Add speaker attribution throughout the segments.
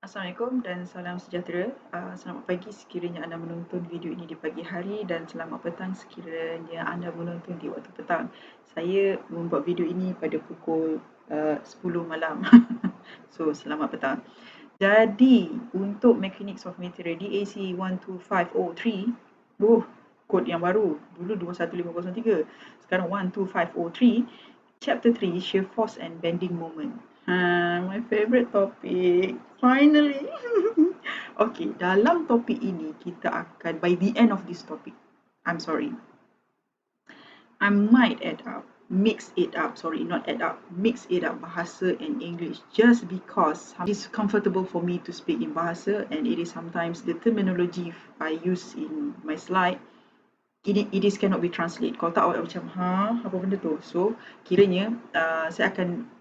Speaker 1: Assalamualaikum dan salam sejahtera. Selamat pagi sekiranya anda menonton video ini di pagi hari dan selamat petang sekiranya anda menonton di waktu petang. Saya membuat video ini pada pukul 10 malam. So, selamat petang. Jadi, untuk Mechanics of Material DAC 12503, kod yang baru. Dulu 21503, sekarang 12503, Chapter 3, Shear Force and Bending Moment. My favorite topic. Finally. Okay, dalam topik ini kita akan, by the end of this topic, I'm sorry, I might mix it up, mix it up bahasa and English just because it's comfortable for me to speak in bahasa and it is sometimes the terminology I use in my slide it is cannot be translate. Kalau tak awak macam apa benda tu. So kiranya saya akan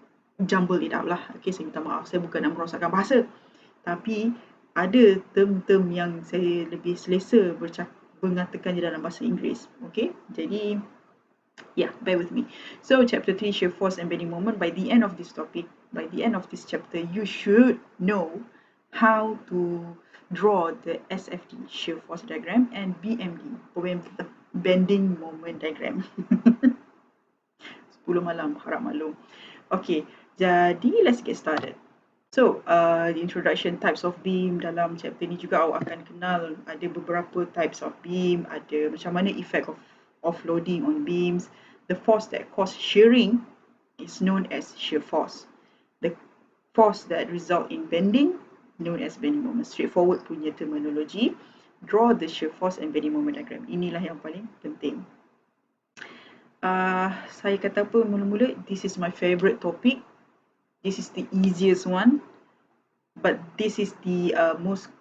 Speaker 1: jumble it up lah. Okay, saya minta maaf, saya bukan nak merosakkan bahasa, tapi ada term-term yang saya lebih selesa mengatakannya dalam bahasa Inggeris. Okay, jadi yeah, bear with me. So chapter 3, shear force and bending moment. By the end of this topic, by the end of this chapter, you should know how to draw the SFD, shear force diagram, and BMD, bending moment diagram. 10 malam, harap maklum. Okay, jadi let's get started. So, the introduction types of beam dalam chapter ni juga awak akan kenal ada beberapa types of beam, ada macam mana effect of offloading on beams. The force that cause shearing is known as shear force. The force that result in bending known as bending moment. Straightforward punya terminology. Draw the shear force and bending moment diagram. Inilah yang paling penting. Saya kata apa mula-mula, this is my favorite topic. This is the easiest one, but this is the most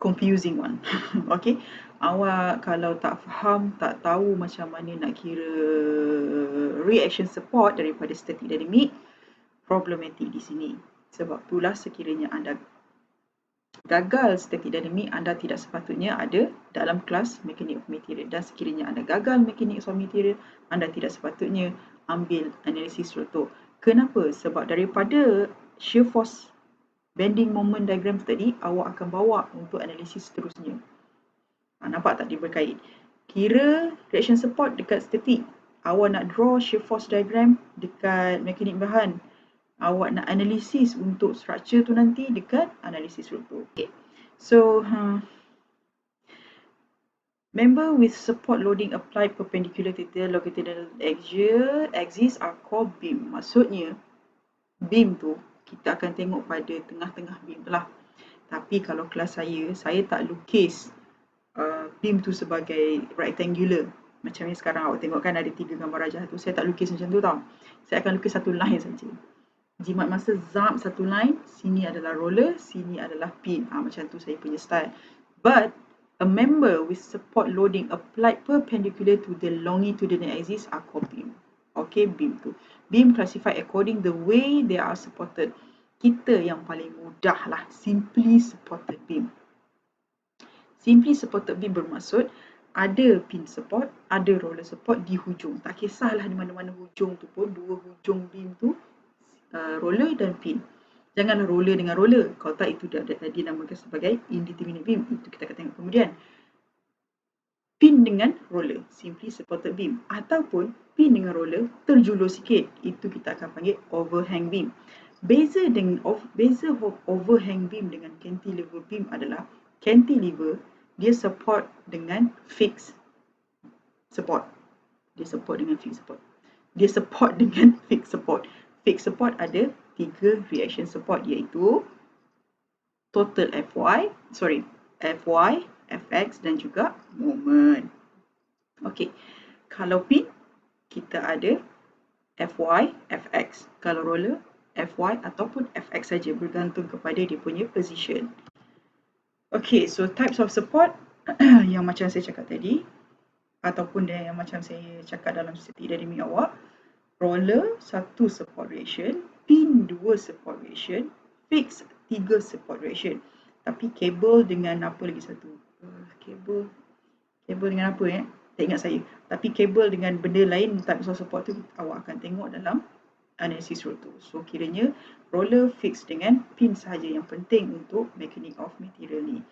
Speaker 1: confusing one. Okay, awak kalau tak faham, tak tahu macam mana nak kira reaction support daripada static dynamic, problematic di sini. Sebab itulah sekiranya anda gagal static dynamic, anda tidak sepatutnya ada dalam kelas mechanics of material, dan sekiranya anda gagal mechanics of material, anda tidak sepatutnya ambil analisis rotor. Kenapa? Sebab daripada shear force bending moment diagram tadi, awak akan bawa untuk analisis seterusnya. Nampak tak dia berkait? Kira reaction support dekat static, awak nak draw shear force diagram dekat mekanik bahan, awak nak analisis untuk structure tu nanti dekat analisis rotor. Okay. So, member with support loading applied perpendicular to the longitudinal axis are called beam. Maksudnya, beam tu kita akan tengok pada tengah-tengah beam tu lah. Tapi kalau kelas saya tak lukis beam tu sebagai rectangular. Macam ni sekarang awak tengok kan ada 3 gambar rajah tu. Saya tak lukis macam tu tau. Saya akan lukis satu line saja. Jimat masa zap satu line. Sini adalah roller, sini adalah pin. Macam tu saya punya style. But a member with support loading applied perpendicular to the longitudinal axis are called beam. Okay, beam tu. Beam classified according the way they are supported. Kita yang paling mudah lah, simply supported beam. Simply supported beam bermaksud ada pin support, ada roller support di hujung. Tak kisahlah di mana-mana hujung tu pun, dua hujung beam tu, roller dan pin. Janganlah roller dengan roller. Kalau tak, itu dah dinamakan sebagai indeterminate beam. Itu kita akan tengok kemudian. Pin dengan roller, simply supported beam. Ataupun pin dengan roller terjulur sikit. Itu kita akan panggil overhang beam. Beza overhang beam dengan cantilever beam adalah cantilever dia support dengan fixed support. Dia support dengan fixed support. Fixed support ada 3 reaction support iaitu total FY, Fx dan juga moment. Okey. Kalau pin kita ada Fy, Fx. Kalau roller Fy ataupun Fx saja bergantung kepada dia punya position. Okay, so types of support yang macam saya cakap tadi ataupun yang macam saya cakap dalam static dynamic awak, roller 1 support reaction, pin 2 support reaction, fix 3 support reaction. Tapi kabel dengan apa lagi satu? Kabel dengan apa tak ingat saya. Tapi kabel dengan benda lain types of support tu awak akan tengok dalam analysis road tu. So kiranya roller fix dengan pin sahaja yang penting untuk mechanic of material ni.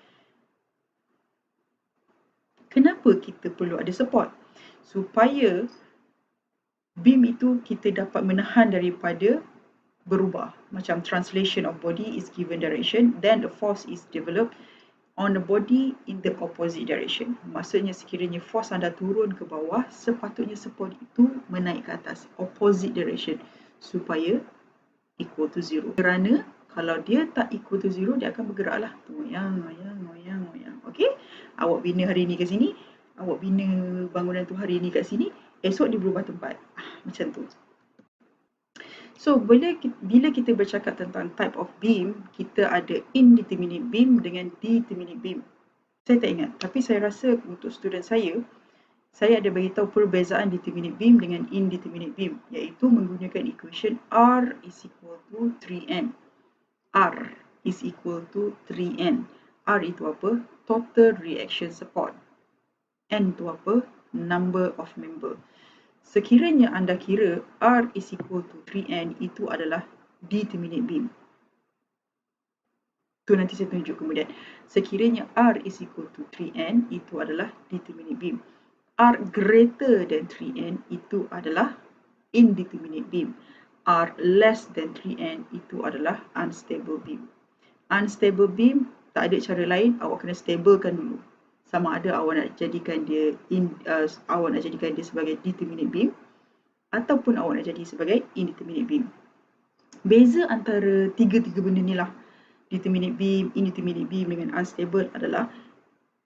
Speaker 1: Kenapa kita perlu ada support? Supaya beam itu kita dapat menahan daripada berubah. Macam translation of body is given direction, then the force is developed on the body in the opposite direction. Maksudnya sekiranya force anda turun ke bawah, sepatutnya support itu menaik ke atas, opposite direction, supaya equal to zero. Kerana kalau dia tak equal to zero, dia akan bergerak lah. Ngoyang. Okay? Awak bina hari ni kat sini, awak bina bangunan tu hari ni kat sini, esok dia berubah tempat. Macam tu. So, bila kita bercakap tentang type of beam, kita ada indeterminate beam dengan determinate beam. Saya tak ingat, tapi saya rasa untuk student saya ada beritahu perbezaan determinate beam dengan indeterminate beam, iaitu menggunakan equation R is equal to 3N. R is equal to 3N. R itu apa? Total reaction support. N itu apa? Number of member. Sekiranya anda kira R is equal to 3N, itu adalah determinate beam. Itu nanti saya tunjuk kemudian. Sekiranya R is equal to 3N, itu adalah determinate beam. R greater than 3N, itu adalah indeterminate beam. R less than 3N, itu adalah unstable beam. Unstable beam, tak ada cara lain, awak kena stablekan dulu. Sama ada awak nak jadikan dia sebagai determinate beam ataupun awak nak jadi sebagai indeterminate beam. Beza antara tiga-tiga benda ni lah, determinate beam, indeterminate beam dengan unstable, adalah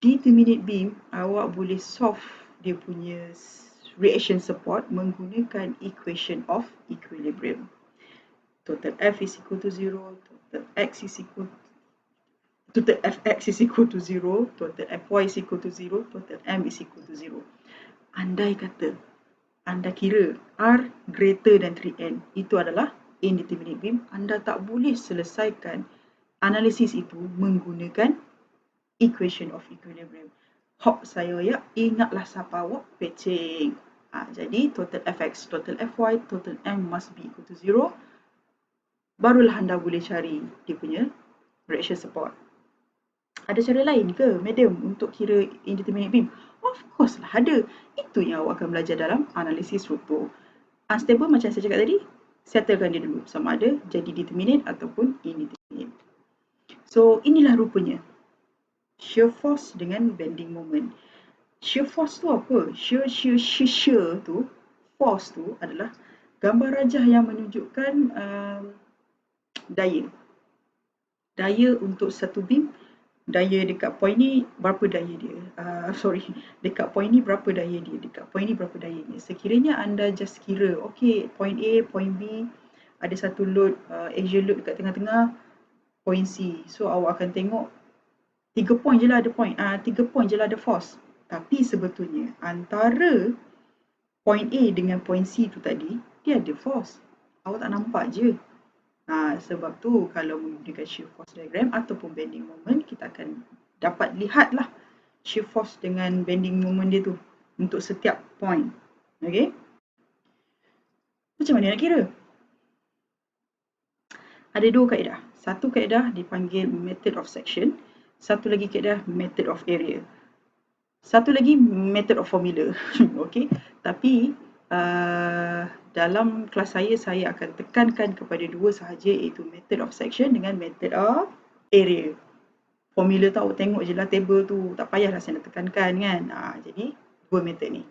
Speaker 1: determinate beam awak boleh solve dia punya reaction support menggunakan equation of equilibrium. Total F is equal to 0, total Fx is equal to 0, total Fy is equal to 0, total M is equal to 0. Andai kata anda kira R greater than 3N, itu adalah indeterminate beam, anda tak boleh selesaikan analisis itu menggunakan equation of equilibrium. Hok saya ya, ingatlah siapa awak pecing. Jadi total Fx, total Fy, total M must be equal to 0. Barulah anda boleh cari dia punya reaction support. Ada cara lain ke, madam, untuk kira indeterminate beam? Of course lah ada. Itu yang awak akan belajar dalam analisis struktur. Unstable macam saya cakap tadi, settlekan dia dulu. Sama ada jadi determinate ataupun indeterminate. So, inilah rupanya shear force dengan bending moment. Shear force tu apa? Shear tu, force tu adalah gambar rajah yang menunjukkan daya. Daya untuk satu beam, daya dekat point ni berapa daya dia, dekat point ni berapa daya dia, dekat point ni berapa daya dia. Sekiranya anda just kira, okay, point A, point B, ada satu load, axial load dekat tengah-tengah, point C. So awak akan tengok 3 point je lah ada point, 3 point je lah ada force. Tapi sebetulnya antara point A dengan point C tu tadi, dia ada force. Awak tak nampak je. Sebab tu kalau menggunakan shear force diagram ataupun bending moment, kita akan dapat lihatlah shear force dengan bending moment dia tu untuk setiap point. Okay? Macam mana nak kira? Ada dua kaedah. Satu kaedah dipanggil method of section, satu lagi kaedah method of area. Satu lagi method of formula. Okay? Tapi dalam kelas saya akan tekankan kepada dua sahaja, iaitu method of section dengan method of area. Formula tu awak tengok je lah table tu, tak payahlah saya nak tekankan kan. Jadi dua method ni.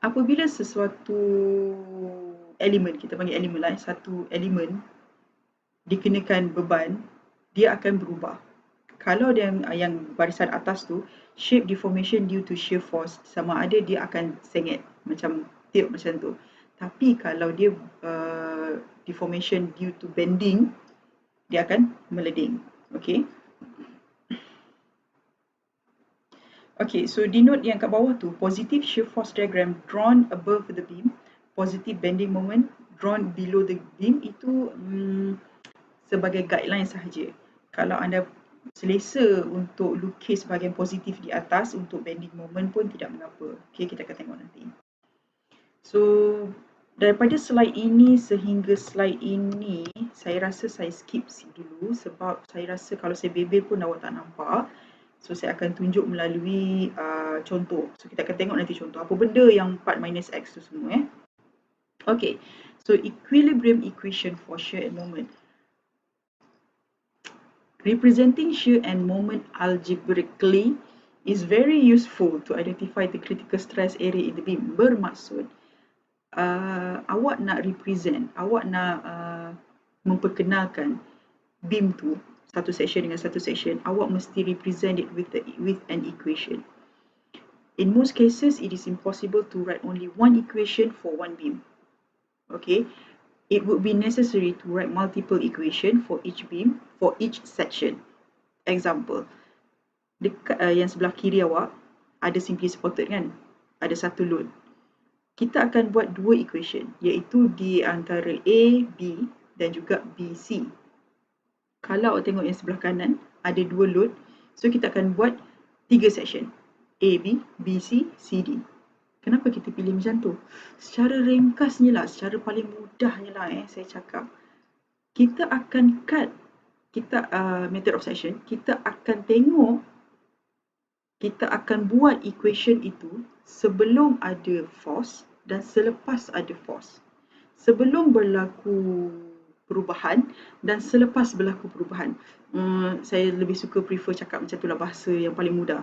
Speaker 1: Apabila sesuatu elemen, kita panggil elemen lah, satu elemen dikenakan beban, dia akan berubah. Kalau dia yang barisan atas tu, shape deformation due to shear force, sama ada dia akan sengit, macam tiup macam tu. Tapi kalau dia deformation due to bending, dia akan meleding. Okay. Okay, so denote yang kat bawah tu, positive shear force diagram drawn above the beam, positive bending moment drawn below the beam, itu sebagai guideline sahaja. Kalau anda selesa untuk lukis bahagian positif di atas untuk bending moment pun tidak mengapa. Okay, kita akan tengok nanti. So, daripada slide ini sehingga slide ini, saya rasa saya skip dulu sebab saya rasa kalau saya bebel pun awak tak nampak. So, saya akan tunjuk melalui contoh. So, kita akan tengok nanti contoh. Apa benda yang part minus X tu semua. Okay, so equilibrium equation for shear and moment. Representing shear and moment algebraically is very useful to identify the critical stress area in the beam. Bermaksud, awak nak represent, awak nak memperkenalkan beam tu, satu section dengan satu section, awak mesti represent it with an equation. In most cases, it is impossible to write only one equation for one beam. Okay, it would be necessary to write multiple equation for each beam, for each section. Example, dekat yang sebelah kiri awak ada simply supported kan, ada satu load. Kita akan buat dua equation, iaitu di antara A, B dan juga B, C. Kalau awak tengok yang sebelah kanan ada dua load, so kita akan buat tiga section, A, B, B, C, C, D. Kenapa kita pilih macam tu? Secara ringkasnya lah, secara paling mudahnya lah saya cakap. Kita akan cut, method of section, kita akan tengok, kita akan buat equation itu sebelum ada force dan selepas ada force. Sebelum berlaku perubahan dan selepas berlaku perubahan. Saya lebih suka prefer cakap macam tu lah, bahasa yang paling mudah.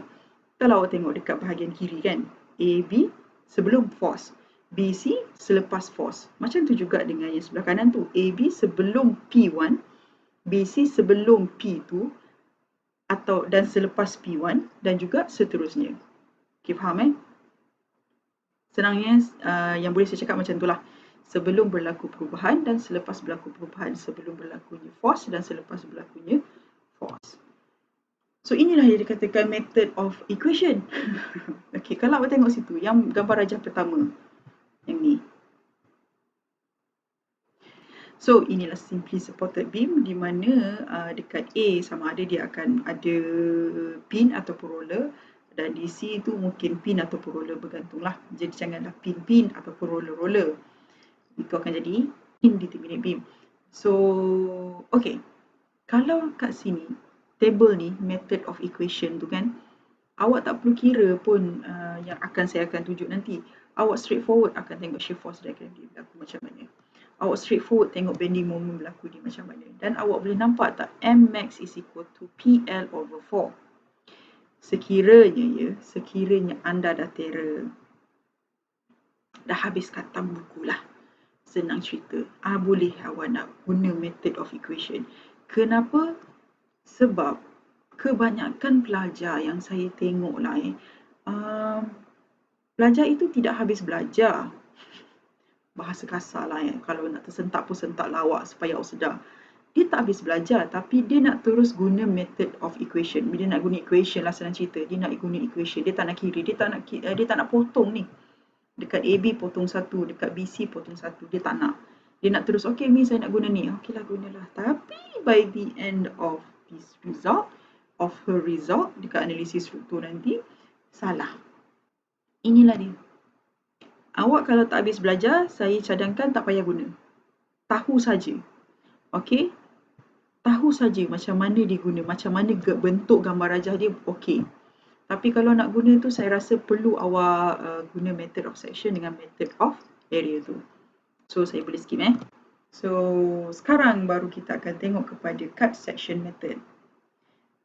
Speaker 1: Kalau awak tengok dekat bahagian kiri kan, AB sebelum force, BC selepas force. Macam tu juga dengan yang sebelah kanan tu, AB sebelum P1, BC sebelum P2 atau dan selepas P1 dan juga seterusnya. Okay, faham Senangnya yang boleh saya cakap macam tu lah. Sebelum berlaku perubahan dan selepas berlaku perubahan, sebelum berlakunya force dan selepas berlakunya force. So inilah yang dikatakan method of equation. Okay, kalau awak tengok situ, yang gambar rajah pertama, yang ni. So inilah simply supported beam di mana dekat A sama ada dia akan ada pin ataupun roller, dan di C tu mungkin pin ataupun roller, bergantunglah. Jadi janganlah pin-pin ataupun roller-roller. Itu akan jadi indeterminate beam. So, okay. Kalau kat sini, table ni, method of equation tu kan, awak tak perlu kira pun yang saya akan tunjuk nanti. Awak straightforward akan tengok shear force diagram dia berlaku macam mana. Awak straightforward tengok bending moment berlaku dia macam mana. Dan awak boleh nampak tak, M max is equal to PL over 4. Sekiranya anda dah terror, dah habis khatam buku lah, senang cerita, boleh awak nak guna method of equation. Kenapa? Sebab kebanyakan pelajar yang saya tengok lah pelajar itu tidak habis belajar. Bahasa kasar lah kalau nak tersentak pun sentak lawak supaya awak sedar. Dia tak habis belajar tapi dia nak terus guna method of equation. Bila nak guna equation lah, senang cerita, dia nak guna equation, dia tak nak kira, dia tak nak potong ni. Dekat AB potong satu, dekat BC potong satu, dia tak nak. Dia nak terus, okay Mi saya nak guna ni, okay lah gunalah. Tapi by the end of this result, of her result, dekat analisis struktur nanti, salah. Inilah dia. Awak kalau tak habis belajar, saya cadangkan tak payah guna. Tahu saja. Okay? Tahu saja macam mana diguna, macam mana bentuk gambar rajah dia, okay. Tapi kalau nak guna tu, saya rasa perlu awak guna method of section dengan method of area tu. So, saya boleh skip So, sekarang baru kita akan tengok kepada cut section method.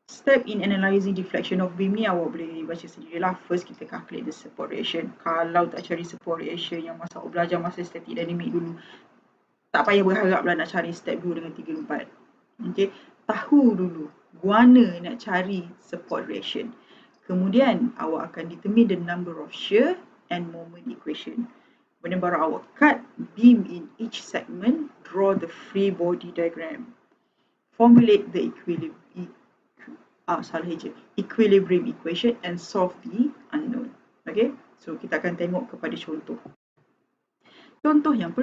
Speaker 1: Step in analyzing deflection of beam ni awak boleh baca sendirilah. First, kita calculate the support reaction. Kalau tak cari support reaction yang masa awak belajar masa static dynamic dulu, tak payah berharaplah nak cari step 2 dengan 3, 4. Okay, tahu dulu guana nak cari support reaction. Kemudian awak akan determine the number of shear and moment equation. Kemudian baru awak cut beam in each segment, draw the free body diagram, formulate the equilibrium equation and solve the unknown. Okay, so kita akan tengok kepada contoh. Contoh yang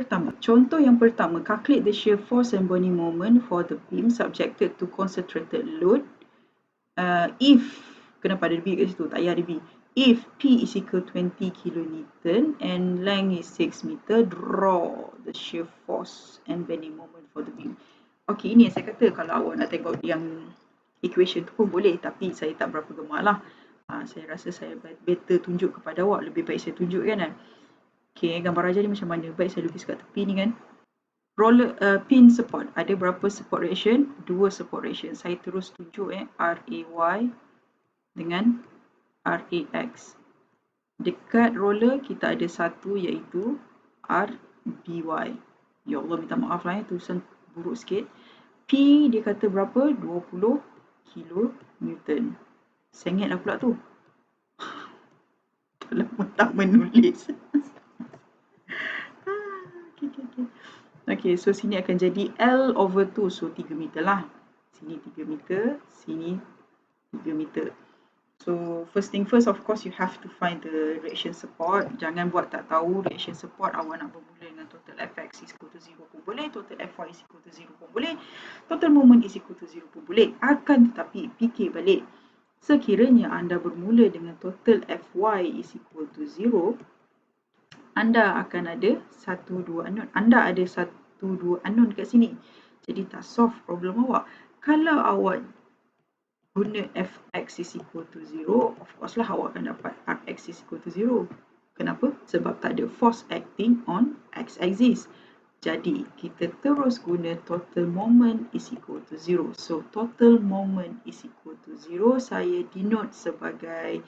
Speaker 1: pertama, calculate the shear force and bending moment for the beam subjected to concentrated load If, kenapa ada B kat situ? Tak payah ada B. If P is equal 20 kilonewton and length is 6 meter, draw the shear force and bending moment for the beam. Okay, ini yang saya kata kalau awak nak tengok yang equation tu pun boleh, tapi saya tak berapa gemar lah. Saya rasa saya better tunjuk kepada awak, lebih baik saya tunjuk kan. Okay, gambar raja ni macam mana? Baik saya lukis kat tepi ni kan. Roller pin support, ada berapa support reaction? 2 support reaction. Saya terus tunjuk RAY dengan RAX. Dekat roller kita ada satu iaitu RBY. Ya Allah, minta maaf lah tulisan buruk sikit. P dia kata berapa? 20 kilonewton. Sengit lah pula tu. Lama tak menulis. Okay, so sini akan jadi L/2, so 3 meter lah. Sini 3 meter, sini 3 meter. So first thing first, of course you have to find the reaction support. Jangan buat tak tahu reaction support. Awak nak bermula dengan total Fx is equal to 0 pun boleh, total Fy is equal to 0 pun boleh, total moment is equal to 0 pun boleh. Akan tetapi fikir balik, sekiranya anda bermula dengan total Fy is equal to 0, anda akan ada 1-2 unknown. Anda ada 1-2 unknown kat sini. Jadi tak solve problem awak. Kalau awak guna Fx is equal to 0, of course lah awak akan dapat Rx is equal to 0. Kenapa? Sebab tak ada force acting on x-axis. Jadi kita terus guna total moment is equal to 0. So total moment is equal to 0 saya denote sebagai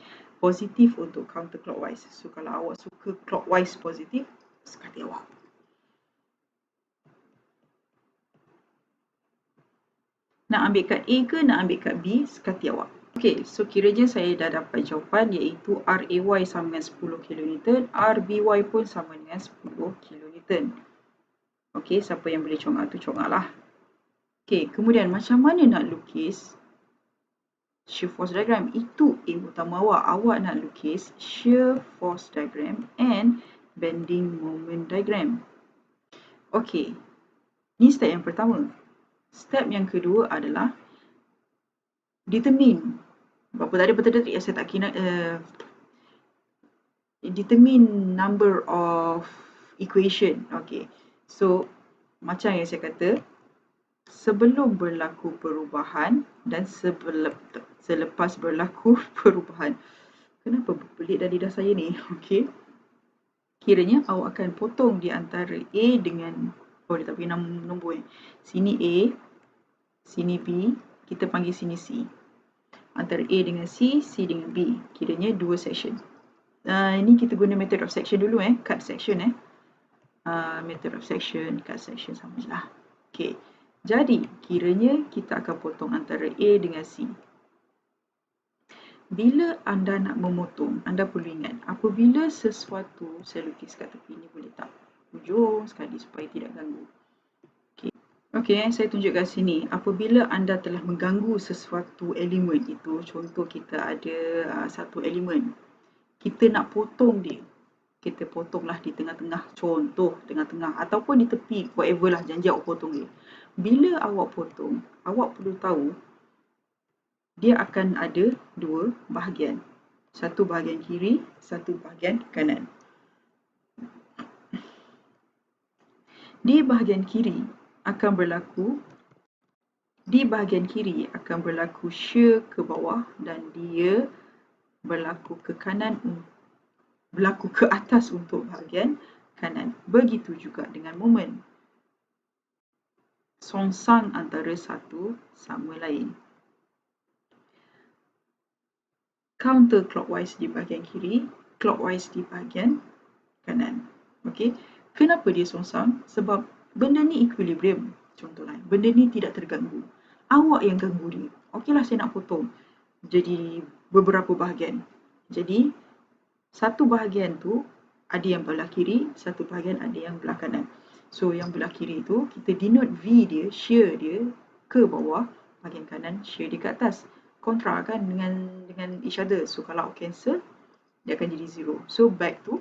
Speaker 1: positif untuk counterclockwise. So kalau awak suka clockwise positif, suka hati awak. Nak ambil kat A ke nak ambil kat B, suka hati awak. Okay, so kiranya saya dah dapat jawapan iaitu RAY sama dengan 10 kN, RBY pun sama dengan 10 kN. Okay, siapa yang boleh congak tu congak lah. Okay, kemudian macam mana nak lukis shear force diagram? Itu aim utama awak. Awak nak lukis shear force diagram and bending moment diagram. Okay, ni step yang pertama. Step yang kedua adalah determine. Berapa tadi betul-betul saya tak kira. Determine number of equation. Okay, so macam yang saya kata, sebelum berlaku perubahan dan selepas berlaku perubahan. Kenapa berpelik dari lidah saya ni? Okay, kiranya awak akan potong di antara A dengan, oh dia tak bagi nombor. Sini A, sini B, kita panggil sini C. Antara A dengan C, C dengan B. Kiranya 2 section. Ini kita guna method of section dulu cut section method of section, cut section sama je lah. Okay, jadi kiranya kita akan potong antara A dengan C. Bila anda nak memotong, anda perlu ingat, apabila sesuatu, saya lukis kat tepi ni boleh tak? Hujung sekali supaya tidak ganggu. Okay, saya tunjuk kat sini. Apabila anda telah mengganggu sesuatu elemen itu, contoh kita ada satu elemen, kita nak potong dia. Kita potonglah di tengah-tengah, contoh tengah-tengah ataupun di tepi, whatever lah, janji awak potong dia. Bila awak potong, awak perlu tahu dia akan ada 2 bahagian. Satu bahagian kiri, satu bahagian kanan. Di bahagian kiri akan berlaku shear ke bawah dan dia berlaku ke kanan, berlaku ke atas untuk bahagian kanan. Begitu juga dengan moment. Songsang antara satu sama lain. Counterclockwise di bahagian kiri, clockwise di bahagian kanan. Okey, kenapa dia songsang? Sebab benda ni equilibrium. Contohlah, benda ni tidak terganggu. Awak yang ganggu dia. Okeylah, saya nak potong jadi beberapa bahagian. Jadi satu bahagian tu ada yang belah kiri, satu bahagian ada yang belah kanan. So yang belah kiri tu kita denote V dia, shear dia ke bawah, bahagian kanan shear dia ke atas. Kontra kan dengan each other. So kalau cancel, dia akan jadi 0. So back to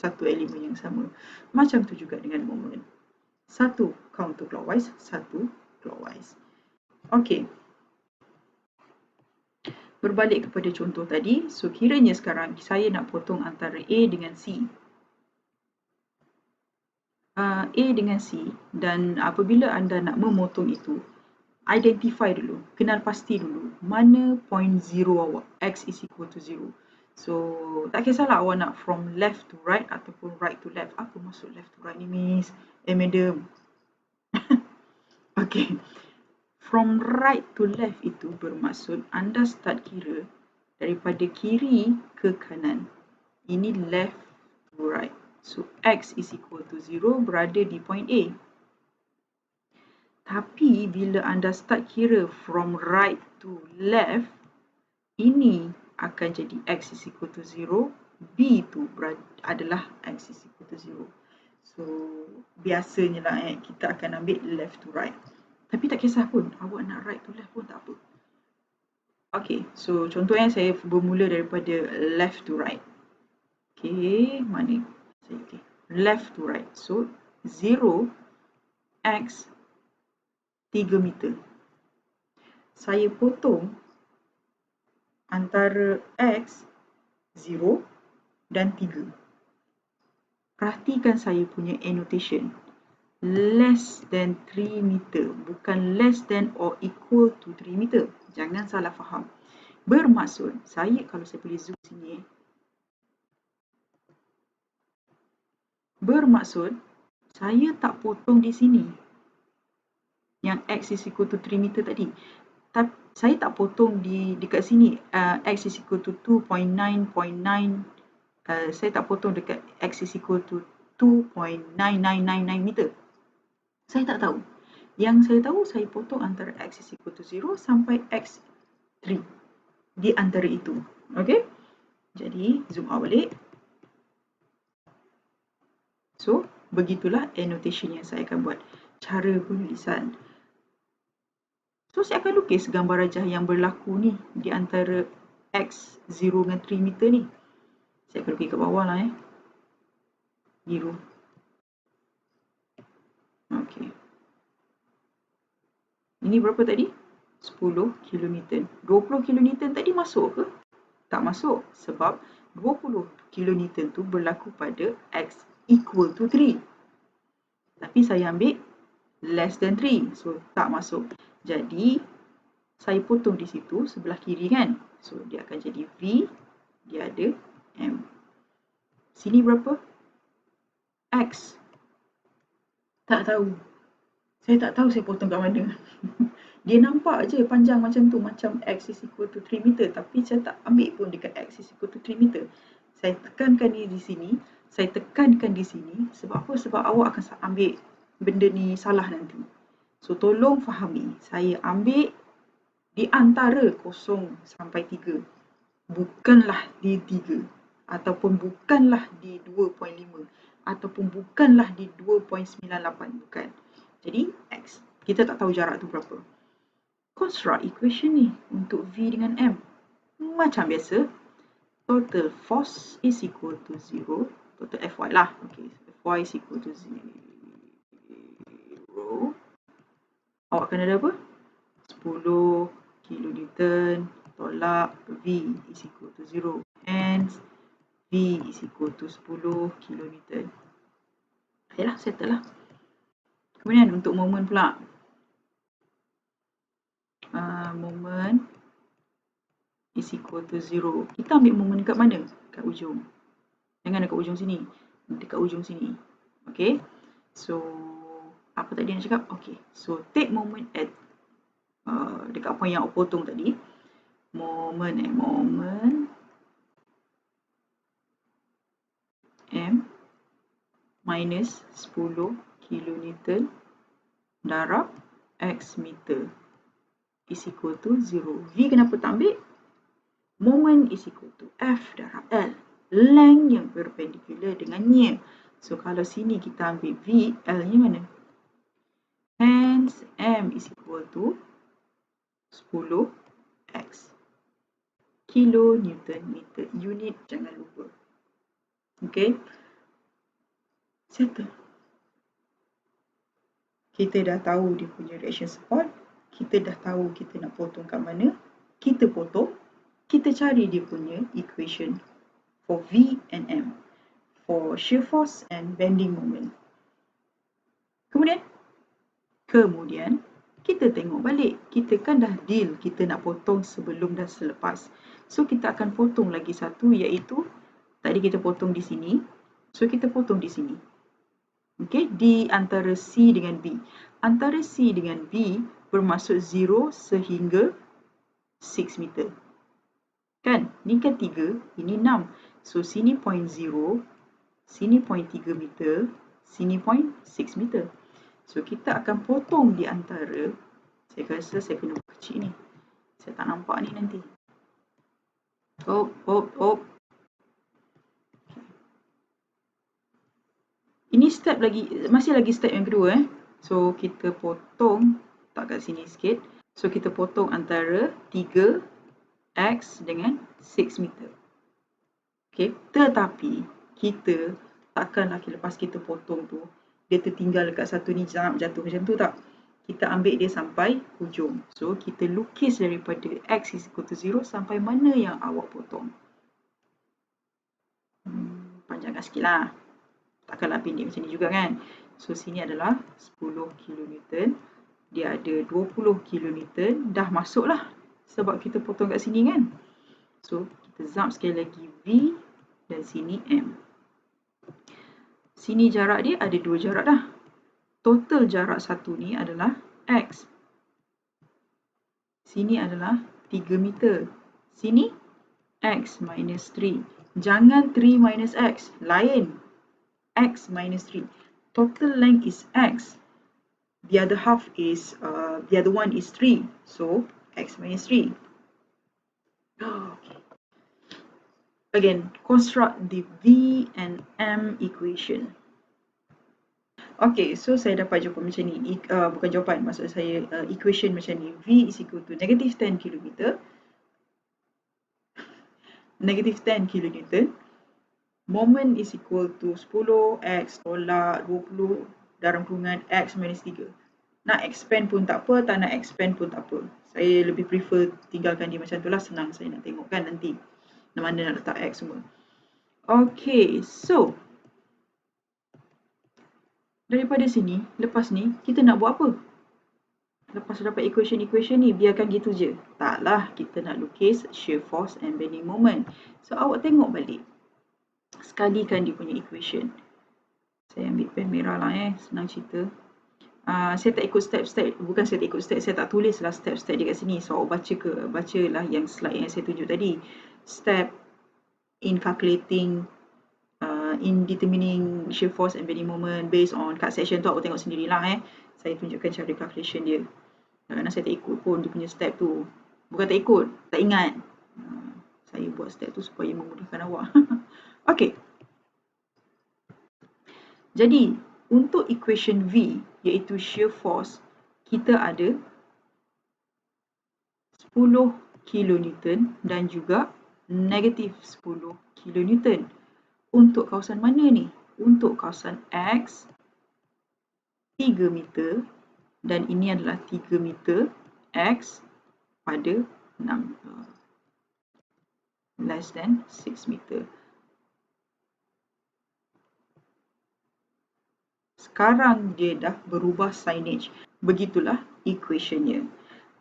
Speaker 1: satu elemen yang sama. Macam tu juga dengan moment. Satu counterclockwise, satu clockwise. Okay. berbalik kepada contoh tadi, so kiranya sekarang saya nak potong antara A dengan C. A dengan C, dan apabila anda nak memotong itu, identify dulu, kenal pasti dulu mana point zero awak, x is equal to 0. So tak kisahlah awak nak from left to right ataupun right to left. Apa maksud left to right ni, Miss? Madam. Okay, from right to left itu bermaksud anda start kira daripada kiri ke kanan. Ini left to right. So x is equal to 0 berada di point A. Tapi bila anda start kira from right to left, ini akan jadi x is equal to 0, B tu adalah x is equal to 0. So biasanya lah kita akan ambil left to right. Tapi tak kisah pun, awak nak right to left pun tak apa. Okay, so contohnya saya bermula daripada left to right. Okay, mana? Okay, left to right. So 0, x 3 meter. Saya potong antara x 0 dan 3. Perhatikan saya punya annotation. Less than 3 meter, bukan less than or equal to 3 meter. Jangan salah faham. Bermaksud, kalau saya boleh zoom sini. Bermaksud, saya tak potong di sini. Yang x is equal to 3 meter tadi. Saya tak potong dekat sini, x is equal to 2.9.9. Saya tak potong dekat x is equal to 2.9999 meter. Saya tak tahu. Yang saya tahu, saya potong antara x is equal to 0 sampai x 3. Di antara itu. Okay? Jadi, zoom out balik. So, begitulah annotation yang saya akan buat. Cara penulisan. So, saya akan lukis gambar rajah yang berlaku ni di antara x 0 dengan 3 meter ni. Saya akan lukis kat bawah lah biru. Okey. Ini berapa tadi? 10 kN. 20 kN tadi masuk ke? Tak masuk sebab 20 kN tu berlaku pada x equal to 3. Tapi saya ambil less than 3. So, tak masuk. Jadi, saya potong di situ sebelah kiri kan. So, dia akan jadi V. Dia ada M. Sini berapa? X. Tak tahu. Saya tak tahu saya potong kat mana. Dia nampak je panjang macam tu. Macam X is equal to 3 meter. Tapi saya tak ambil pun dekat X is equal to 3 meter. Saya tekankan di sini. Saya tekankan di sini. Sebab apa? Sebab awak akan ambil benda ni salah nanti. So, tolong fahami. Saya ambil di antara 0 sampai 3. Bukanlah di 3. Ataupun bukanlah di 2.5. Ataupun bukanlah di 2.98. Bukan. Jadi, X. Kita tak tahu jarak tu berapa. Construct equation ni untuk V dengan M. Macam biasa. Total force is equal to 0. Total Fy lah. Okay. Fy is equal to 0. Awak kena ada apa? 10 kN tolak V is equal to 0. Hence, V is equal to 10 kN. Baiklah, settle lah. Kemudian untuk moment pula. Moment is equal to 0. Kita ambil moment kat mana? Kat ujung. Jangan dekat ujung sini. Dekat ujung sini. Okay. So, apa tadi nak cakap? Okay. So, take moment at dekat point yang awak potong tadi. Moment M minus 10 kN darab X meter is equal to 0. V kenapa tak ambil? Moment is equal to F darab L. Length yang perpendicular dengannya. So, kalau sini kita ambil V, L-nya mana? Hence, M is equal to 10X. Kilo Newton meter. Unit jangan lupa. Okay. Settle. Kita dah tahu dia punya reaction support. Kita dah tahu kita nak potong kat mana. Kita potong. kita cari dia punya equation for V and M, for shear force and bending moment. Kemudian kita tengok balik, kita kan dah deal kita nak potong sebelum dan selepas. So kita akan potong lagi satu, iaitu tadi kita potong di sini. So kita potong di sini. Okey, di antara C dengan B. Antara C dengan B bermaksud 0 sehingga 6 meter. Kan? Ni kan 3, ini 6. So sini point 0, sini point 3 meter, sini point 6 meter. So kita akan potong di antara, saya rasa saya kena buat kecil ni. Saya tak nampak ni nanti. Ini step lagi, masih lagi step yang kedua. So kita potong, tak kat sini sikit. So kita potong antara 3x dengan 6 meter. Okay, tetapi kita takkanlah lepas kita potong tu, dia tertinggal dekat satu ni jatuh macam tu tak. Kita ambil dia sampai hujung. So kita lukis daripada x is equal to 0 sampai mana yang awak potong. Panjangkan sikit lah. Takkanlah pendek macam ni juga kan. So sini adalah 10 kN. Dia ada 20 kN. Dah masuk lah. Sebab kita potong kat sini kan. So kita zap sekali lagi V dan sini M. Sini jarak dia ada 2 jarak dah. Total jarak satu ni adalah X. Sini adalah 3 meter. Sini X minus 3. Jangan 3 minus X. Lain. X minus 3. Total length is X. The other one is 3. So X minus 3. Okay. Again, construct the V and M equation. Okay, so saya dapat jawapan macam ni. Bukan jawapan, maksud saya equation macam ni. V is equal to negative 10 kN. Negative 10 kN. Moment is equal to 10x tolak 20 dalam kurungan x minus 3. Nak expand pun tak apa, tak nak expand pun tak apa. Saya lebih prefer tinggalkan dia macam tu lah, senang saya nak tengok kan nanti. Mana nak letak x semua. Okay, so daripada sini, lepas ni, kita nak buat apa? Lepas dapat equation ni, biarkan gitu je. Taklah, kita nak lukis shear force and bending moment. So, awak tengok balik. Sekalikan dia punya equation. Saya ambil pen merah lah senang cerita. Saya tak ikut step-step, bukan saya tak ikut step, saya tak tulis lah step-step dekat sini. So, awak bacalah yang slide yang saya tunjuk tadi. Step in calculating, in determining shear force and bending moment based on cut section tu awak tengok sendirilah Saya tunjukkan cara calculation dia. Kerana saya tak ikut pun dia punya step tu. Bukan tak ikut, tak ingat. Saya buat step tu supaya memudahkan awak. Okey. Jadi, untuk equation V, iaitu shear force, kita ada 10 kN dan juga negatif 10 kN. Untuk kawasan mana ni? Untuk kawasan X 3 meter dan ini adalah 3 meter X pada 6 less than 6 meter. Sekarang dia dah berubah signage. Begitulah equationnya.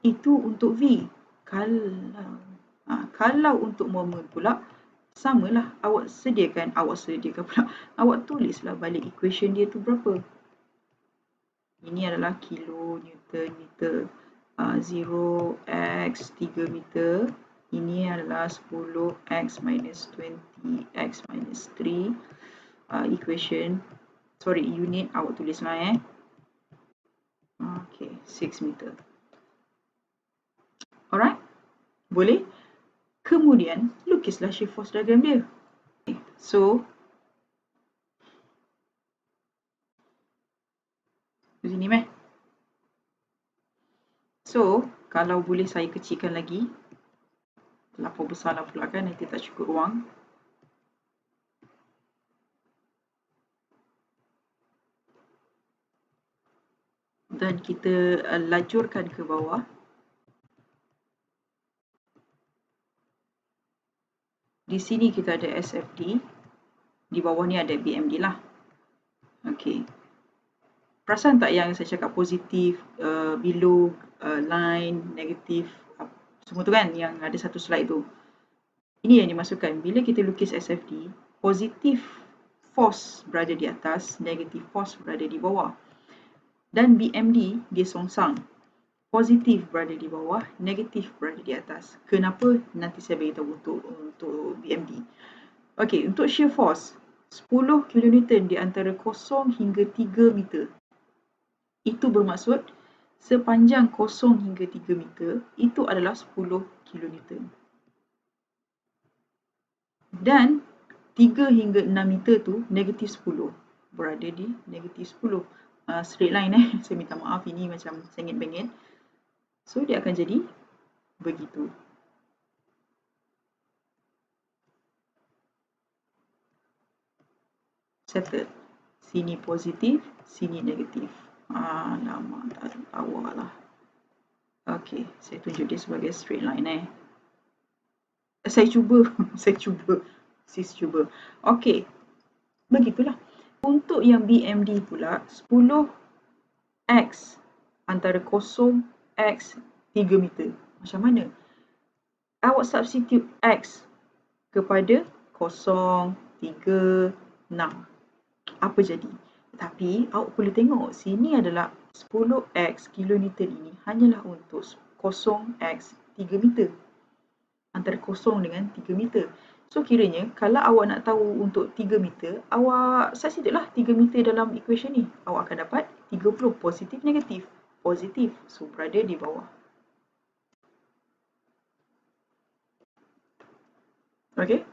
Speaker 1: Itu untuk V. Kalau untuk moment pula, samalah, awak sediakan pula. Awak tulislah balik equation dia tu berapa. Ini adalah kilo Newton meter. 0x 3 meter. Ini adalah 10x minus 20x minus 3. Unit awak tulislah Okay, 6 meter. Alright? Boleh? Kemudian, lukislah shear force diagram dia. So, di sini So, kalau boleh saya kecilkan lagi. Terlampau besar lah pula kan, nanti tak cukup ruang. Dan kita lajurkan ke bawah. Di sini kita ada SFD, di bawah ni ada BMD lah. Okey. Perasan tak yang saya cakap positif, below, line, negatif, semua tu kan yang ada satu slide tu. Ini yang dimasukkan. Bila kita lukis SFD, positif force berada di atas, negatif force berada di bawah. Dan BMD dia songsang. Positif berada di bawah, negatif berada di atas. Kenapa? Nanti saya beritahu untuk BMD. Okey, untuk shear force, 10 kN di antara 0 hingga 3 meter. Itu bermaksud sepanjang 0 hingga 3 meter itu adalah 10 kN. Dan 3 hingga 6 meter tu negatif 10. Berada di negatif 10. Straight line saya minta maaf ini macam sengit-bengit. So dia akan jadi begitu. Settled. Sini positif, sini negatif. Lama tak tahu lah. Okey, saya tunjuk dia sebagai straight line Saya cuba. Sis cuba. Okey. Begitulah. Untuk yang BMD pula, 10x antara 0x 3 meter. Macam mana? Awak substitute x kepada 0, 3, 6. Apa jadi? Tapi awak perlu tengok sini adalah 10x kilonewton ini hanyalah untuk 0x 3 meter. Antara 0 dengan 3 meter. So kiranya kalau awak nak tahu untuk 3 meter, awak substitute lah 3 meter dalam equation ni. Awak akan dapat 30 positif negatif. Positif. So berada di bawah. Okay.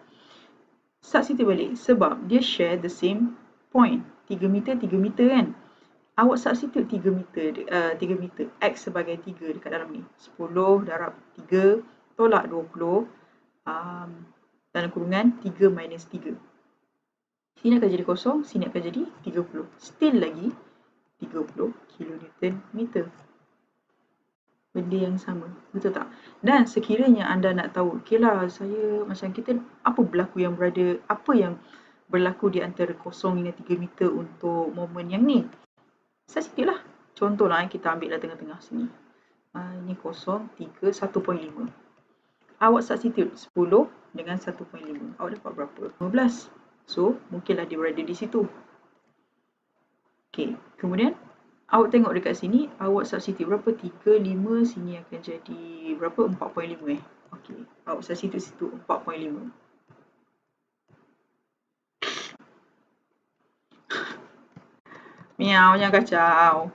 Speaker 1: Substitute balik sebab dia share the same point. 3 meter kan. Awak substitute 3 meter. X sebagai 3 dekat dalam ni. 10 darab 3 tolak 20. Dalam kurungan 3 minus 3. Sini akan jadi kosong, sini akan jadi 30. Still lagi 30 kilonewton meter. Benda yang sama, betul tak? Dan sekiranya anda nak tahu, okeylah saya macam kita apa yang berlaku di antara 0 hingga 3 meter untuk momen yang ni. Substitute lah. Contohlah kita ambil dah tengah-tengah sini. Ini 0, 3, 1.5. Awak substitute 10 dengan 1.5. Awak dapat berapa? 15. So, mungkinlah dia berada di situ. Okey, kemudian awak tengok dekat sini, awak substitute berapa? 3, 5, sini akan jadi berapa? 4.5 Okey, awak substitute situ 4.5. Miau, jangan kacau.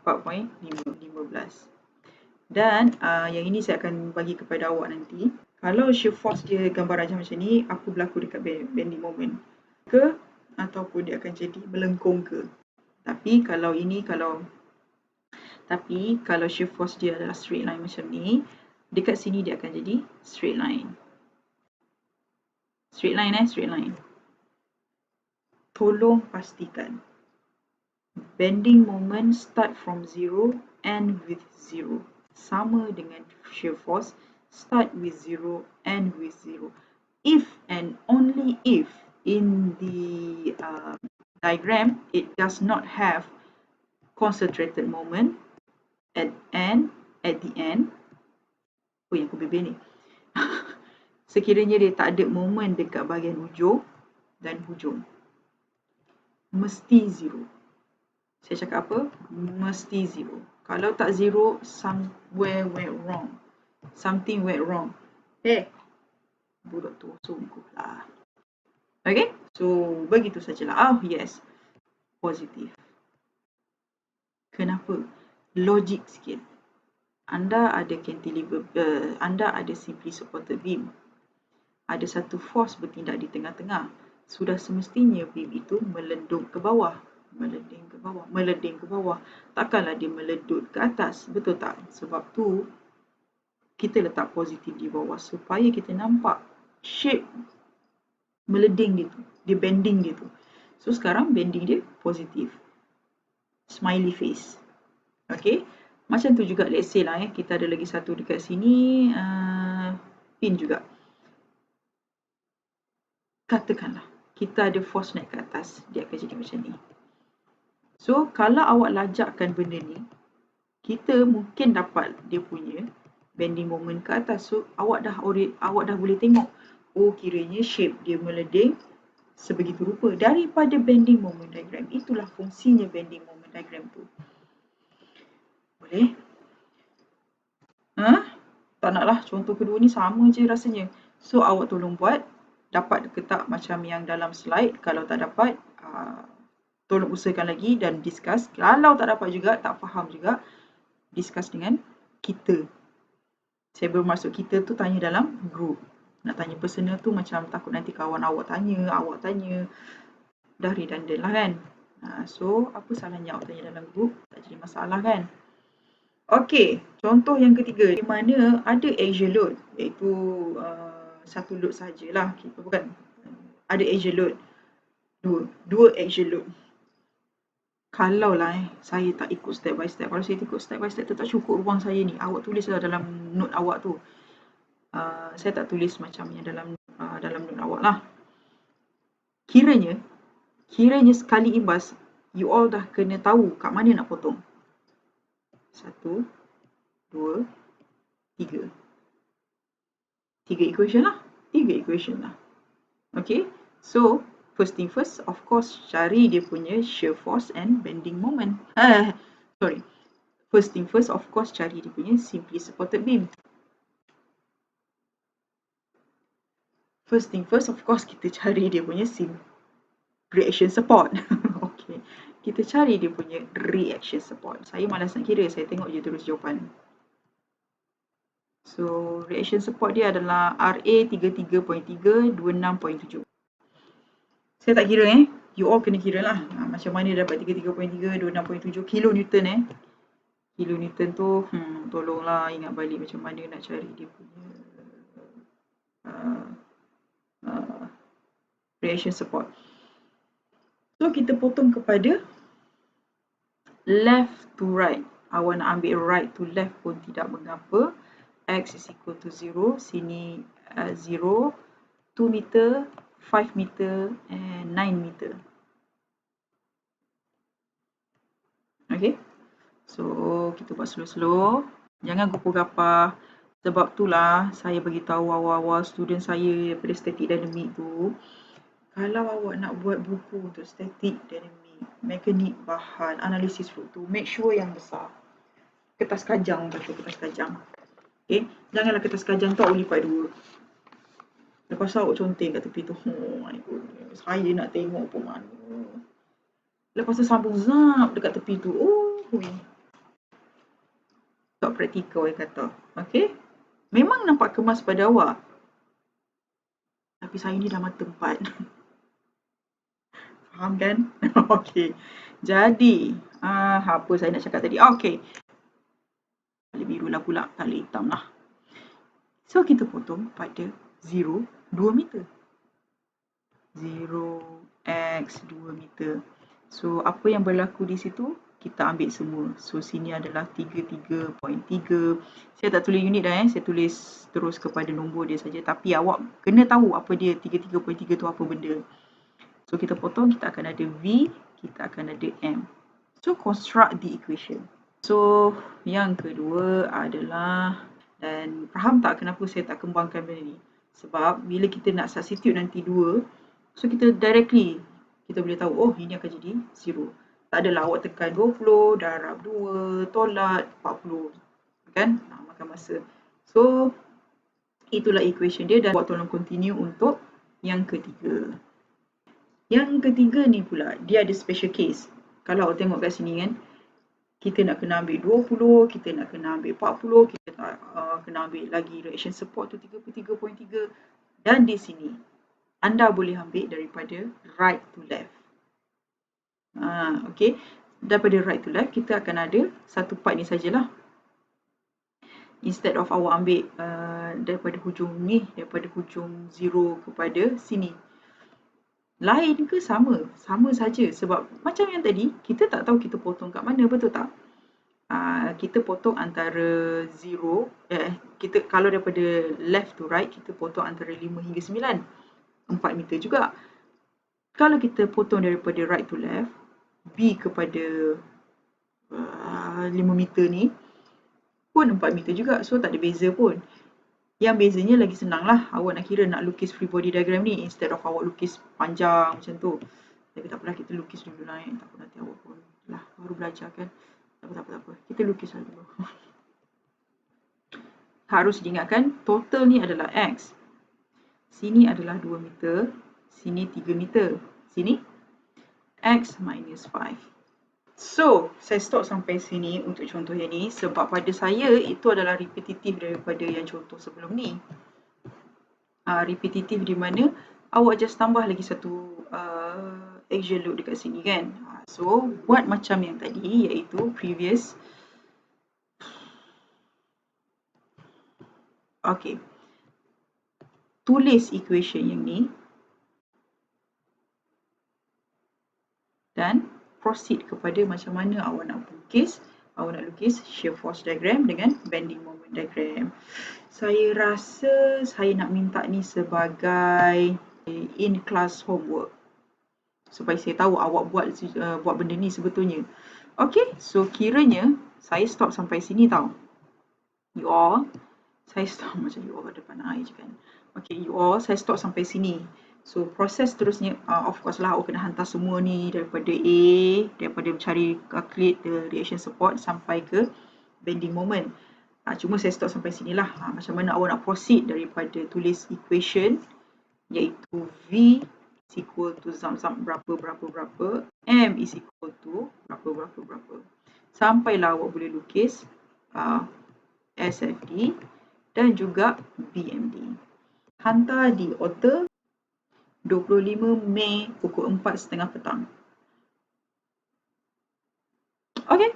Speaker 1: 4.15. Dan yang ini saya akan bagi kepada awak nanti. Kalau shear force dia gambar macam ni, apa berlaku dekat bending moment ke ataupun dia akan jadi melengkung ke. Tapi kalau shear force dia adalah straight line macam ni, dekat sini dia akan jadi straight line. Straight line. Tolong pastikan bending moment start from 0, end with 0. Sama dengan shear force, start with 0, end with 0. If and only if in the diagram it does not have concentrated moment at the end. Yang aku bebel ni. Sekiranya dia tak ada moment dekat bahagian hujung dan hujung. Mesti 0. Saya cakap apa? Mesti 0. Kalau tak 0, somewhere went wrong. Something went wrong. Budak tu sungguh lah. Okay? So, begitu sajalah. Yes. Positif. Kenapa? Logik sikit. Anda ada cantilever, anda ada simply supported beam. Ada satu force bertindak di tengah-tengah. Sudah semestinya beam itu melendung ke bawah. Meleding ke bawah. Takkanlah dia meledut ke atas. Betul tak? Sebab tu kita letak positif di bawah supaya kita nampak shape meleding dia tu. Dia bending dia tu. So sekarang bending dia positif. Smiley face. Okay. Macam tu juga let's say lah kita ada lagi satu dekat sini. Pin juga. katakanlah kita ada force naik ke atas, dia akan jadi macam ni. So kalau awak lajakkan benda ni, kita mungkin dapat dia punya bending moment ke atas. So awak dah boleh tengok, oh kiranya shape dia meleding sebegitu rupa daripada bending moment diagram. Itulah fungsinya bending moment diagram tu. Boleh? Tak naklah, contoh kedua ni sama je rasanya. So awak tolong buat, dapat ke tak macam yang dalam slide. Kalau tak dapat, tolong usahakan lagi dan discuss. Kalau tak dapat juga, tak faham juga, discuss dengan kita. Saya bermaksud kita tu tanya dalam group. Nak tanya personal tu macam takut nanti kawan awak tanya, dah redundant lah kan. So apa salahnya awak tanya dalam group, tak jadi masalah kan. Okey, contoh yang ketiga di mana ada axial load, iaitu satu load sajalah, kita bukan ada axial load, dua axial load. Kalau lah saya tak ikut step by step, kalau saya ikut step by step tu tak cukup ruang saya ni. Awak tulislah dalam note awak tu. Saya tak tulis macam yang dalam note awak lah. Kiranya sekali imbas, you all dah kena tahu kat mana nak potong. 1, 2, 3. 3 equation lah. Okay. So, first thing first, of course, cari dia punya shear force and bending moment. First thing first, of course, cari dia punya simply supported beam. First thing first, of course, kita cari dia punya reaction support. Okay. Kita cari dia punya reaction support. Saya malas nak kira, saya tengok je terus jawapan. So, reaction support dia adalah RA 33.3, 26.7. Saya tak kira you all kena kira lah. Macam mana dapat 33.3, 26.7 kilonewton Kilonewton tu, tolonglah ingat balik macam mana nak cari dia punya reaction support. So, kita potong kepada left to right. Awak nak ambil right to left pun tidak mengapa. X is equal to 0. Sini 0, 2 meter, 5 meter and 9 meter. Okay. So, kita buat slow-slow. Jangan gupur-gapah. Sebab itulah saya beritahu awal-awal student saya daripada static dynamic tu. Kalau awak nak buat buku untuk static dynamic, mekanik bahan, analisis struktur, make sure yang besar. Kertas kajang, kertas kajang. Okay. Janganlah kertas kajang tu awak lipat dua. Lepas tu awak conteng kat tepi tu. Oh my goodness. Saya nak tengok pun mana. Lepas tu sambung zap dekat tepi tu. Tak praktikal saya kata. Okay. Memang nampak kemas pada awak. Tapi saya ni dah mata 4. Faham kan? Okay. Jadi, apa saya nak cakap tadi? Okay. Tali biru lah pula. Tali hitam lah. So, kita potong pada 0, 2 meter. 0x 2 meter. So, apa yang berlaku di situ? Kita ambil semua. So, sini adalah 33.3. Saya tak tulis unit dah saya tulis terus kepada nombor dia saja. Tapi awak kena tahu apa dia 33.3 tu apa benda. So, kita potong, kita akan ada V, kita akan ada M. So, construct the equation. So, yang kedua adalah, dan faham tak kenapa saya tak kembangkan benda ni? Sebab bila kita nak substitute nanti 2, so kita directly, kita boleh tahu, oh ini akan jadi 0. Tak adalah awak tekan 20, darab 2, tolak 40. Kan? Makan masa. So, itulah equation dia dan awak tolong continue untuk yang ketiga. Yang ketiga ni pula, dia ada special case. Kalau awak tengok kat sini kan, kita nak kena ambil 20, kita nak kena ambil 40, kita nak kena ambil lagi reaction support tu 33.3. Dan di sini, anda boleh ambil daripada right to left. Okay. Daripada right to left, kita akan ada satu part ni sajalah. Instead of awak ambil daripada hujung ni, daripada hujung 0 kepada sini. Lain ke sama? Sama saja. Sebab macam yang tadi, kita tak tahu kita potong kat mana, betul tak? Kita potong antara 0, kita kalau daripada left to right, kita potong antara 5 hingga 9. 4 meter juga. Kalau kita potong daripada right to left, B kepada 5 meter ni pun 4 meter juga. So tak ada beza pun. Yang bezanya lagi senang lah. Awak nak kira nak lukis free body diagram ni, instead of awak lukis panjang macam tu. Tapi tak apalah, kita lukis dulu lah. Tak apa, nanti awak pun lah baru belajar kan. Tak apa. Kita lukis lah dulu. Harus diingatkan total ni adalah X. Sini adalah 2 meter. Sini 3 meter. Sini X minus 5. So, saya stop sampai sini untuk contoh yang ni sebab pada saya itu adalah repetitif daripada yang contoh sebelum ni. Repetitif di mana awak just tambah lagi satu axial load dekat sini kan. So, buat macam yang tadi iaitu previous. Okay. Tulis equation yang ni dan proceed kepada macam mana awak nak lukis shear force diagram dengan bending moment diagram. Saya rasa saya nak minta ni sebagai in class homework supaya saya tahu awak buat benda ni sebetulnya. Okay, so kiranya saya stop sampai sini tau. You all, saya stop macam you all depan air je kan. Okay, you all, saya stop sampai sini. So, proses terusnya, of course lah, awak kena hantar semua ni daripada A, daripada mencari calculate the reaction support sampai ke bending moment. Cuma saya stop sampai sini lah. Macam mana awak nak proceed daripada tulis equation, iaitu V is equal to zam-zam berapa, M is equal to berapa. Sampailah awak boleh lukis SFD dan juga BMD. Hantar di author 25 Mei pukul 4.30 petang. Okay.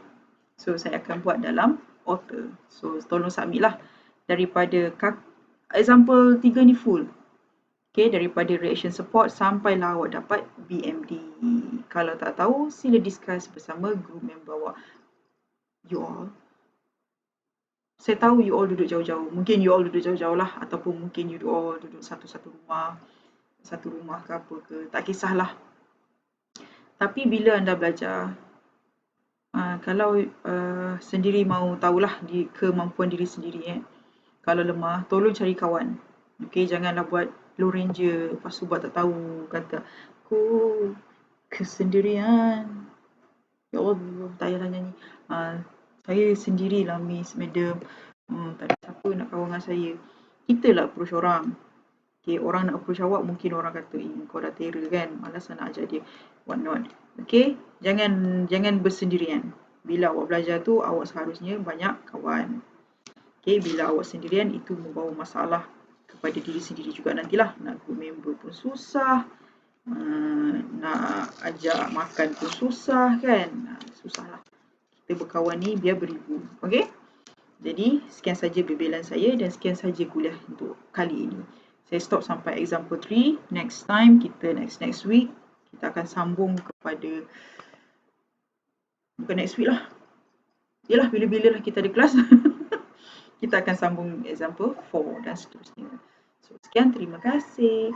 Speaker 1: So, saya akan buat dalam author. So, tolong submit lah. Daripada example 3 ni full. Okay, daripada reaction support sampailah awak dapat BMD. Kalau tak tahu, sila discuss bersama group member awak. You all. Saya tahu you all duduk jauh-jauh. Mungkin you all duduk jauh-jauh lah. Ataupun mungkin you all duduk satu rumah ke apa ke, tak kisahlah. Tapi bila anda belajar, kalau sendiri mau tahulah kemampuan diri sendiri, kalau lemah, tolong cari kawan. Okay, janganlah buat Lone Ranger, lepas tu buat tak tahu, kata aku kesendirian. Ya Allah, tak payahlah nyanyi. Saya sendirilah Miss Madam. Tak ada siapa nak kawan dengan saya. Kita lah approach orang. Okay, orang nak approach awak, mungkin orang kata, kau dah terror kan, malas nak ajak dia, what not. Okay, jangan bersendirian. Bila awak belajar tu, awak seharusnya banyak kawan. Okay, bila awak sendirian, itu membawa masalah kepada diri sendiri juga nantilah. Nak group member pun susah, nak ajak makan pun susah kan. Susah lah. Kita berkawan ni biar beribu. Okay, jadi sekian saja bebelan saya dan sekian saja kuliah untuk kali ini. Saya stop sampai example 3. Next time, next week, kita akan sambung kepada, bukan next week lah. Yalah, bila-bila lah kita ada kelas. Kita akan sambung example 4 dan seterusnya. So, sekian, terima kasih.